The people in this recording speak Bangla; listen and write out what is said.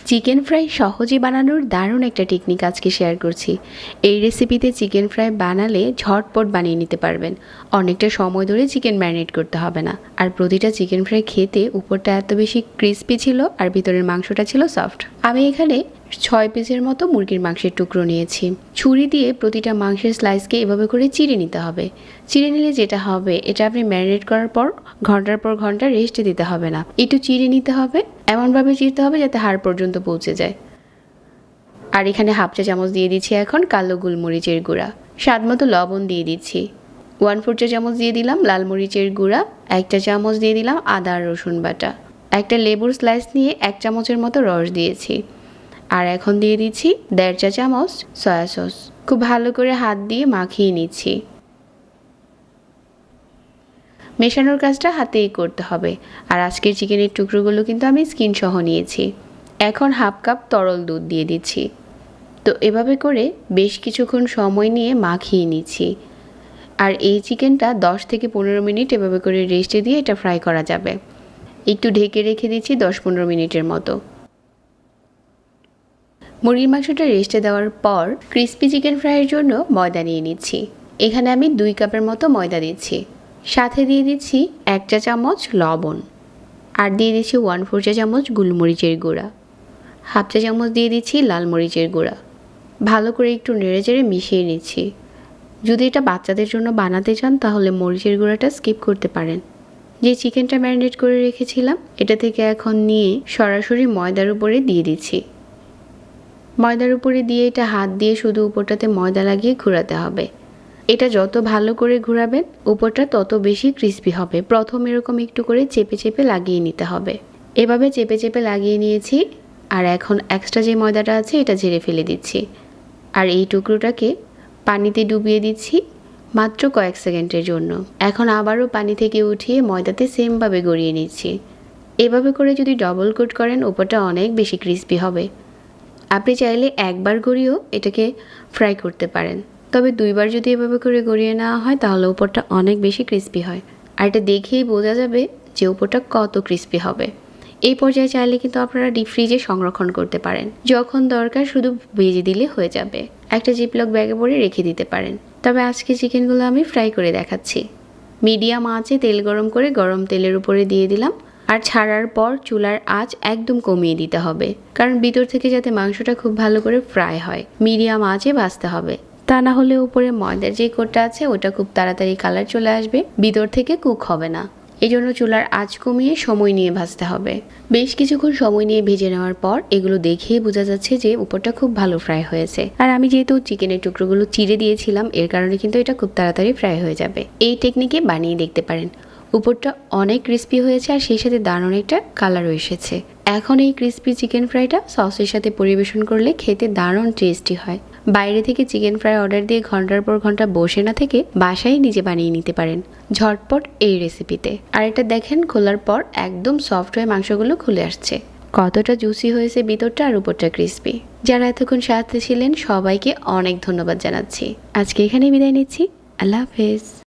চিকেন ফ্রাই সহজে বানানোর দারুণ একটা টেকনিক আজকে শেয়ার করছি। এই রেসিপিতে চিকেন ফ্রাই বানালে ঝটপট বানিয়ে নিতে পারবেন। অনেকটা সময় ধরে চিকেন ম্যারিনেট করতে হবে না। আর প্রতিটা চিকেন ফ্রাই খেতে উপরটা এত বেশি ক্রিস্পি ছিল আর ভিতরের মাংসটা ছিল সফট। আমি এখানে 6 পিসের মতো মুরগির মাংসের টুকরো নিয়েছি। ছুরি দিয়ে প্রতিটা মাংসের স্লাইসকে এভাবে করে চিড়ে নিতে হবে। চিড়ে নিলে যেটা হবে, এটা আপনি ম্যারিনেট করার পর ঘন্টার পর ঘন্টা রেস্টে দিতে হবে না, একটু চিড়ে নিতে হবে। এমনভাবে চিড়তে হবে যাতে হাড় পর্যন্ত পৌঁছে যায়। আর এখানে হাফ চা চামচ দিয়ে দিচ্ছি এখন কালো গোলমরিচের গুঁড়া। স্বাদ মতো লবণ দিয়ে দিচ্ছি। 1/4 চা চামচ দিয়ে দিলাম লাল মরিচের গুঁড়া। 1 চা চামচ দিয়ে দিলাম আদা আর রসুন বাটা। একটা লেবুর স্লাইস নিয়ে 1 চামচের মতো রস দিয়েছি। আর এখন দিয়ে দিচ্ছি 1.5 চা চামচ সয়া সস। খুব ভালো করে হাত দিয়ে মাখিয়ে নিচ্ছি। মেশানোর কাজটা হাতেই করতে হবে। আর আজকের চিকেনের টুকরোগুলো কিন্তু আমি স্কিন সহ নিয়েছি। এখন হাফ কাপ তরল দুধ দিয়ে দিচ্ছি। তো এভাবে করে বেশ কিছুক্ষণ সময় নিয়ে মাখিয়ে নিচ্ছি। আর এই চিকেনটা 10 থেকে 15 মিনিট এভাবে করে রেস্টে দিয়ে এটা ফ্রাই করা যাবে। একটু ঢেকে রেখে দিচ্ছি 10-15 মিনিটের মতো। মুরগির মাংসটা রেস্টে দেওয়ার পর ক্রিস্পি চিকেন ফ্রাইয়ের জন্য ময়দা নিয়ে নিচ্ছি। এখানে আমি 2 কাপের মতো ময়দা দিচ্ছি। সাথে দিয়ে দিচ্ছি 1 চা চামচ লবণ। আর দিয়ে দিচ্ছি 1/4 চা চামচ গোলমরিচের গুঁড়া। হাফ চা চামচ দিয়ে দিচ্ছি লাল মরিচের গুঁড়া। ভালো করে একটু নেড়েচেড়ে মিশিয়ে নিচ্ছি। যদি এটা বাচ্চাদের জন্য বানাতে চান তাহলে মরিচের গুঁড়াটা স্কিপ করতে পারেন। যে চিকেনটা ম্যারিনেট করে রেখেছিলাম এটা থেকে এখন নিয়ে সরাসরি ময়দার উপরে দিয়ে দিচ্ছি। ময়দার উপরে দিয়ে এটা হাত দিয়ে শুধু উপরটাতে ময়দা লাগিয়ে ঘোরাতে হবে। এটা যত ভালো করে ঘোরাবেন উপরটা তত বেশি ক্রিস্পি হবে। প্রথম এরকম একটু করে চেপে চেপে লাগিয়ে নিতে হবে। এভাবে চেপে চেপে লাগিয়ে নিয়েছি। আর এখন এক্সট্রা যে ময়দাটা আছে এটা ঝেড়ে ফেলে দিচ্ছি। আর এই টুকরোটাকে পানিতে ডুবিয়ে দিচ্ছি মাত্র কয়েক সেকেন্ডের জন্য। এখন আবারও পানি থেকে উঠিয়ে ময়দাতে সেমভাবে গড়িয়ে নিচ্ছি। এভাবে করে যদি ডবল কোট করেন উপরটা অনেক বেশি ক্রিস্পি হবে। আপনি চাইলে একবার গড়িয়েও এটাকে ফ্রাই করতে পারেন, তবে 2বার যদি এভাবে করে গড়িয়ে নেওয়া হয় তাহলে উপরটা অনেক বেশি ক্রিস্পি হয়। আর এটা দেখেই বোঝা যাবে যে উপরটা কত ক্রিস্পি হবে। এই পর্যায়ে চাইলে কিন্তু আপনারা ডিপ ফ্রিজে সংরক্ষণ করতে পারেন। যখন দরকার শুধু ভেজে দিলে হয়ে যাবে। একটা জিপলক ব্যাগে ভরে রেখে দিতে পারেন। তবে আজকে চিকেনগুলো আমি ফ্রাই করে দেখাচ্ছি। মিডিয়াম আঁচে তেল গরম করে গরম তেলের উপরে দিয়ে দিলাম। আর ছাড়ার পর চুলার আঁচ একদম কমিয়ে দিতে হবে, কারণ ভিতর থেকে যাতে মাংসটা খুব ভালো করে ফ্রাই হয়। মিডিয়াম আঁচে ভাজতে হবে, তা না হলে উপরে ময়দার যে কোটটা আছে ওটা খুব তাড়াতাড়ি কালার চলে আসবে, ভিতর থেকে কুক হবে না। এই জন্য চুলার আঁচ কমিয়ে সময় নিয়ে ভাজতে হবে। বেশ কিছুক্ষণ সময় নিয়ে ভেজে নেওয়ার পর এগুলো দেখেই বোঝা যাচ্ছে যে উপরটা খুব ভালো ফ্রাই হয়েছে। আর আমি যেহেতু চিকেনের টুকরোগুলো চিড়ে দিয়েছিলাম এর কারণে কিন্তু এটা খুব তাড়াতাড়ি ফ্রাই হয়ে যাবে। এই টেকনিকে বানিয়ে দেখতে পারেন। উপরটা অনেক ক্রিস্পি হয়েছে আর সেই সাথে দারুণ একটা কালারও এসেছে। এখন এই ক্রিস্পি চিকেন ফ্রাইটা সসের সাথে পরিবেশন করলে খেতে দারুণ টেস্টি হয়। বাইরে থেকে চিকেন ফ্রাই অর্ডার দিয়ে ঘন্টার পর ঘন্টা বসে না থেকে বাসায় নিজে বানিয়ে নিতে পারেন ঝটপট এই রেসিপিতে। আর এটা দেখেন খোলার পর একদম সফট হয়ে মাংসগুলো খুলে আসছে। কতটা জুসি হয়েছে ভিতরটা আর উপরটা ক্রিস্পি। যারা এতক্ষণ সাথে ছিলেন সবাইকে অনেক ধন্যবাদ জানাচ্ছি। আজকে এখানেই বিদায় নিচ্ছি। আল্লাহ হাফেজ।